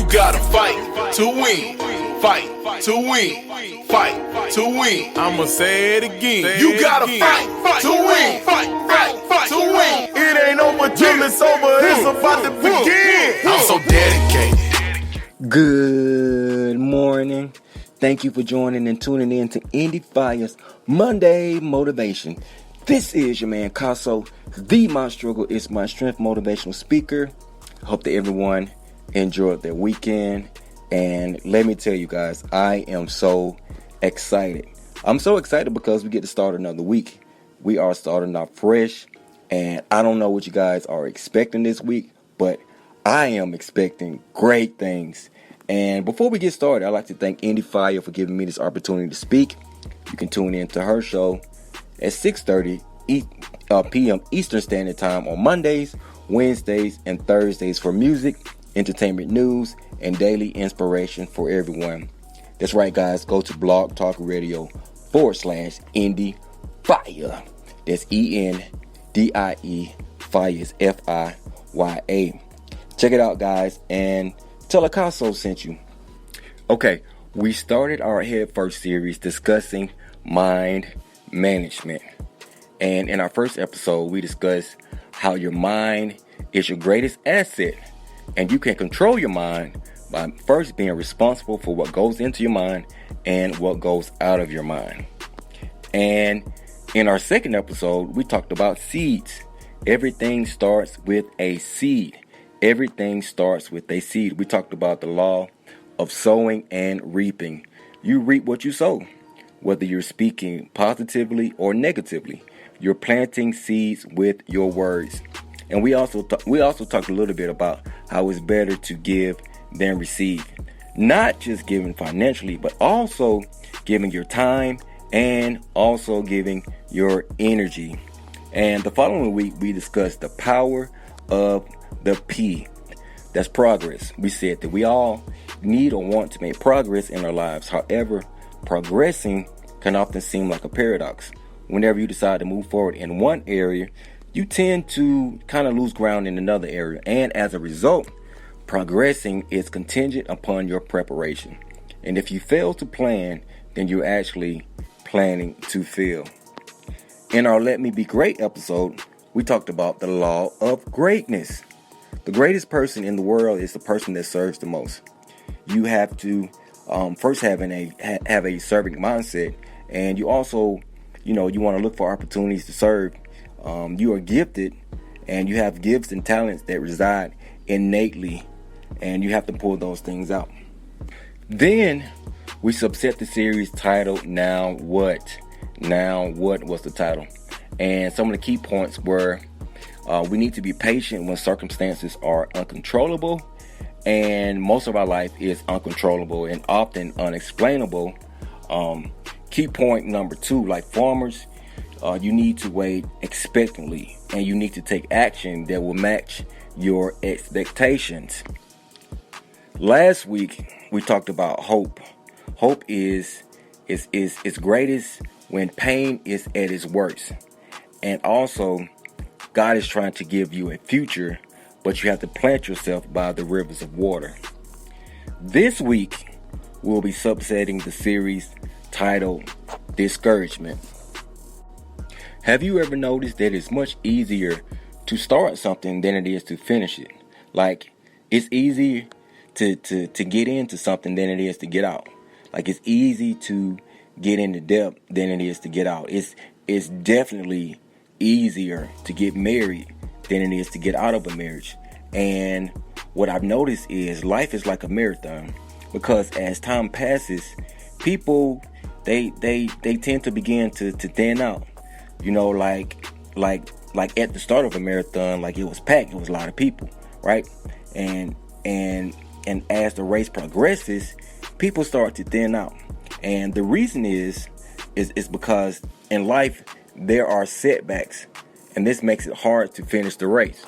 You gotta fight to win. Fight to win. Fight to win. I'ma say it again. You gotta fight to win. Fight to win. It ain't over till it's over. It's about to begin. I'm so dedicated. Good morning. Thank you for joining and tuning in to Endie Fiya's Monday Motivation. This is your man Causso, the My Struggle is My Strength motivational speaker. Hope that everyone enjoyed their weekend. And let me tell you guys, I am so excited. I'm so excited because we get to start another week. We are starting off fresh. And I don't know what you guys are expecting this week, but I am expecting great things. And before we get started, I'd like to thank Endie Fiya for giving me this opportunity to speak. You can tune in to her show at 6:30 p.m. Eastern Standard Time on Mondays, Wednesdays, and Thursdays for music, entertainment news, and daily inspiration for everyone. That's right, guys. Go to Blog Talk Radio /Endie Fiya. That's ENDIE Fiya, FIYA. Check it out, guys, and tell a Causso sent you. Okay, we started our Head First series discussing mind management. And in our first episode, we discussed how your mind is your greatest asset. And you can control your mind by first being responsible for what goes into your mind and what goes out of your mind. And in our second episode, we talked about seeds. Everything starts with a seed. Everything starts with a seed. We talked about the law of sowing and reaping. You reap what you sow. Whether you're speaking positively or negatively, you're planting seeds with your words. And we also talked a little bit about how it's better to give than receive. Not just giving financially, but also giving your time and also giving your energy. And the following week, we discussed the power of the P. That's progress. We said that we all need or want to make progress in our lives. However, progressing can often seem like a paradox. Whenever you decide to move forward in one area, you tend to kind of lose ground in another area. And as a result, progressing is contingent upon your preparation. And if you fail to plan, then you're actually planning to fail. In our Let Me Be Great episode, we talked about the law of greatness. The greatest person in the world is the person that serves the most. You have to first have a serving mindset, and you also, you want to look for opportunities to serve. You are gifted, and you have gifts and talents that reside innately, and you have to pull those things out. Then we subset the series titled Now What? Now What was the title? And some of the key points were we need to be patient when circumstances are uncontrollable, and most of our life is uncontrollable and often unexplainable. Key point number 2, like farmers, you need to wait expectantly, and you need to take action that will match your expectations. Last week, we talked about hope. Hope is greatest when pain is at its worst. And also, God is trying to give you a future, but you have to plant yourself by the rivers of water. This week, we'll be subsetting the series titled Discouragement. Have you ever noticed that it's much easier to start something than it is to finish it? Like, it's easier to get into something than it is to get out. Like, it's easy to get into depth than it is to get out. It's definitely easier to get married than it is to get out of a marriage. And what I've noticed is life is like a marathon, because as time passes, people they tend to begin to thin out. Like at the start of a marathon, like, it was packed, it was a lot of people, right? And as the race progresses, people start to thin out. And the reason is because in life there are setbacks, and this makes it hard to finish the race.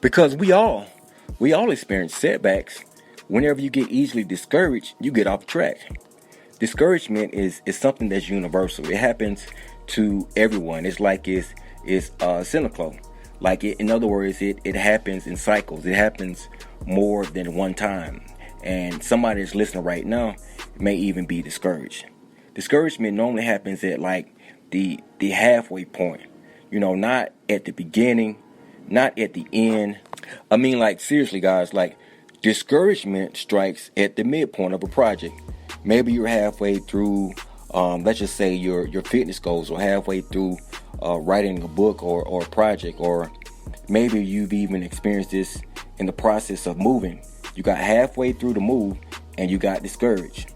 Because we all experience setbacks. Whenever you get easily discouraged, you get off track. Discouragement is something that's universal. It happens to everyone. It's like it's cyclical. Like, in other words, it happens in cycles. It happens more than one time. And somebody that's listening right now may even be discouraged. Discouragement normally happens at like the halfway point. Not at the beginning, not at the end. I mean, like, seriously, guys, like, discouragement strikes at the midpoint of a project. Maybe you're halfway through, let's just say your fitness goals, or halfway through writing a book or a project, or maybe you've even experienced this in the process of moving. You got halfway through the move and you got discouraged.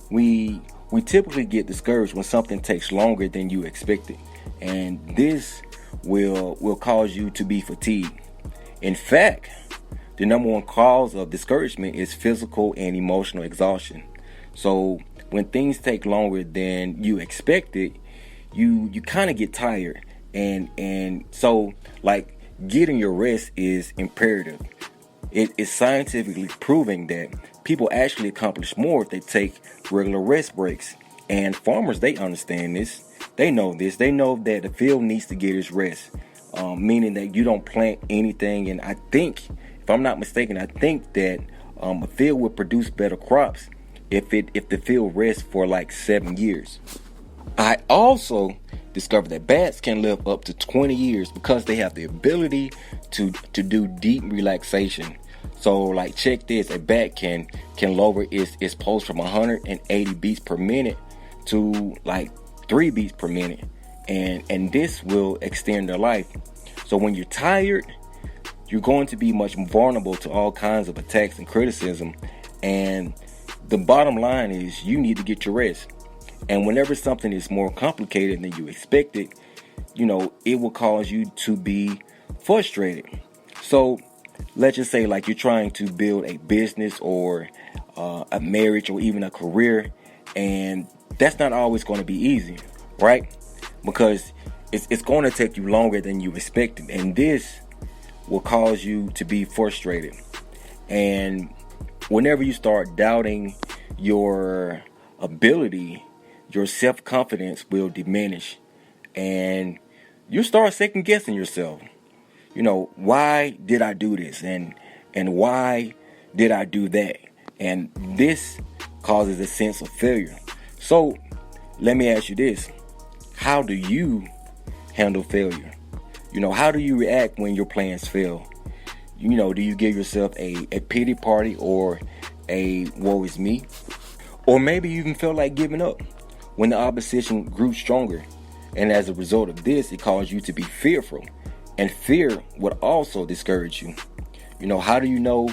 We typically get discouraged when something takes longer than you expected, and this will cause you to be fatigued. In fact, the number one cause of discouragement is physical and emotional exhaustion. So when things take longer than you expected, you kind of get tired, and so, like, getting your rest is imperative. It is scientifically proving that people actually accomplish more if they take regular rest breaks. And farmers, they understand this. They know this. They know that the field needs to get its rest, meaning that you don't plant anything. And I think, if I'm not mistaken, I think that a field would produce better crops if the field rests for like 7 years. I also discovered that bats can live up to 20 years because they have the ability to do deep relaxation. So, like, check this: a bat can lower its pulse from 180 beats per minute to like 3 beats per minute, and this will extend their life. So when you're tired, you're going to be much vulnerable to all kinds of attacks and criticism. And the bottom line is, you need to get your rest. And whenever something is more complicated than you expected, it will cause you to be frustrated. So let's just say, like, you're trying to build a business or a marriage or even a career, and that's not always going to be easy, right? Because it's going to take you longer than you expected, and this will cause you to be frustrated. And whenever you start doubting your ability, your self-confidence will diminish, and you start second guessing yourself. Why did I do this? And why did I do that? And this causes a sense of failure. So let me ask you this: how do you handle failure? How do you react when your plans fail? Do you give yourself a pity party or a woe is me? Or maybe you even feel like giving up when the opposition grew stronger. And as a result of this, it caused you to be fearful. And fear would also discourage you. How do you know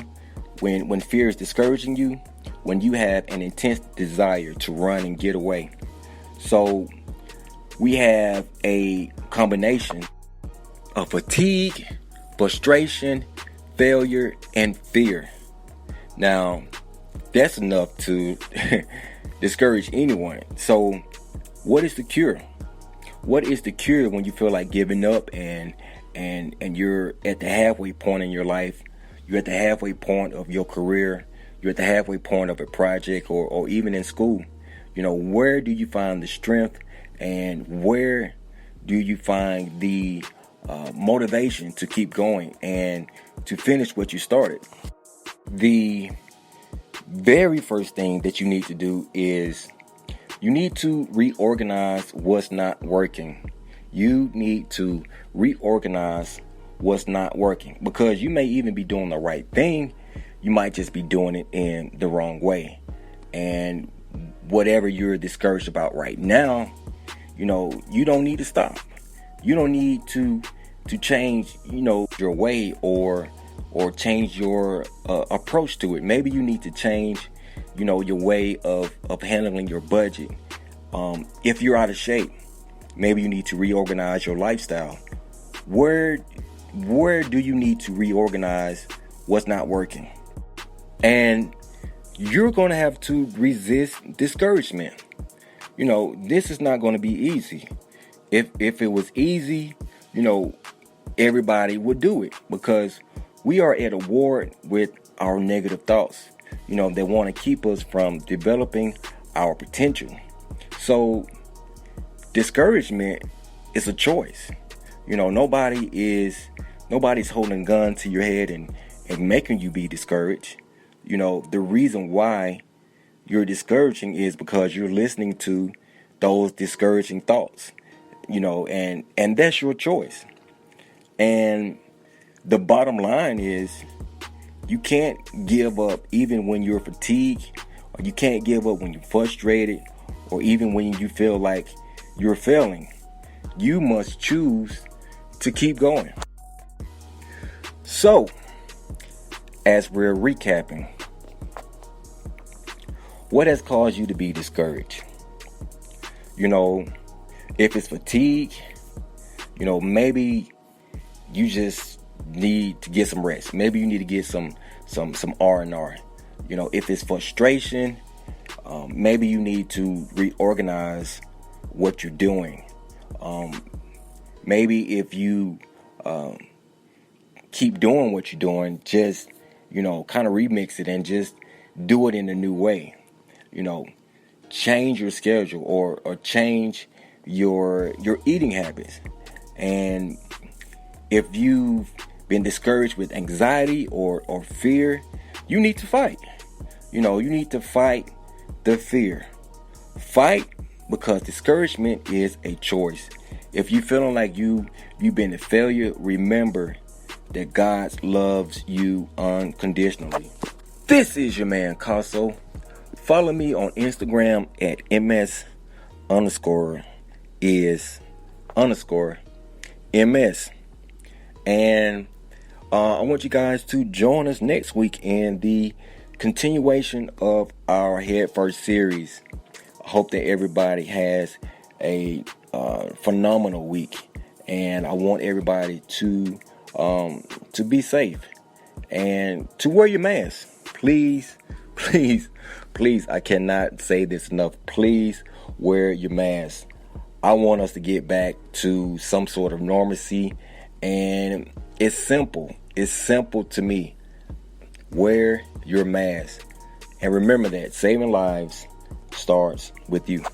when fear is discouraging you? When you have an intense desire to run and get away. So we have a combination of fatigue, frustration, failure, and fear. Now, that's enough to discourage anyone. So what is the cure? What is the cure when you feel like giving up and you're at the halfway point in your life? You're at the halfway point of your career. You're at the halfway point of a project, or even in school. Where do you find the strength, and where do you find the motivation to keep going and to finish what you started? The very first thing that you need to do is you need to reorganize what's not working. You need to reorganize what's not working, because you may even be doing the right thing. You might just be doing it in the wrong way. And whatever you're discouraged about right now, you don't need to stop. You don't need to change, your way or change your approach to it. Maybe you need to change, your way of handling your budget. If you're out of shape, maybe you need to reorganize your lifestyle. Where do you need to reorganize what's not working? And you're going to have to resist discouragement. This is not going to be easy. If it was easy, everybody would do it, because we are at a war with our negative thoughts, that want to keep us from developing our potential. So discouragement is a choice. Nobody's holding a gun to your head and making you be discouraged. the reason why you're discouraging is because you're listening to those discouraging thoughts, and that's your choice. And the bottom line is, you can't give up even when you're fatigued, or you can't give up when you're frustrated, or even when you feel like you're failing. You must choose to keep going. So, as we're recapping, what has caused you to be discouraged? If it's fatigue, maybe you just need to get some rest. Maybe you need to get some R&R. If it's frustration, maybe you need to reorganize what you're doing. Maybe if you keep doing what you're doing, just kind of remix it and just do it in a new way. Change your schedule or change your eating habits. And if you've been discouraged with anxiety or fear, you need to fight. You need to fight the fear. Fight, because discouragement is a choice. If you're feeling like you've been a failure, remember that God loves you unconditionally. This is your man Causso. Follow me on Instagram at ms_is_ms. And I want you guys to join us next week in the continuation of our Head First series. I hope that everybody has a phenomenal week, and I want everybody to be safe and to wear your mask. Please, I cannot say this enough. Please wear your mask. I want us to get back to some sort of normalcy, and it's simple. It's simple to me. Wear your mask. And remember that saving lives starts with you.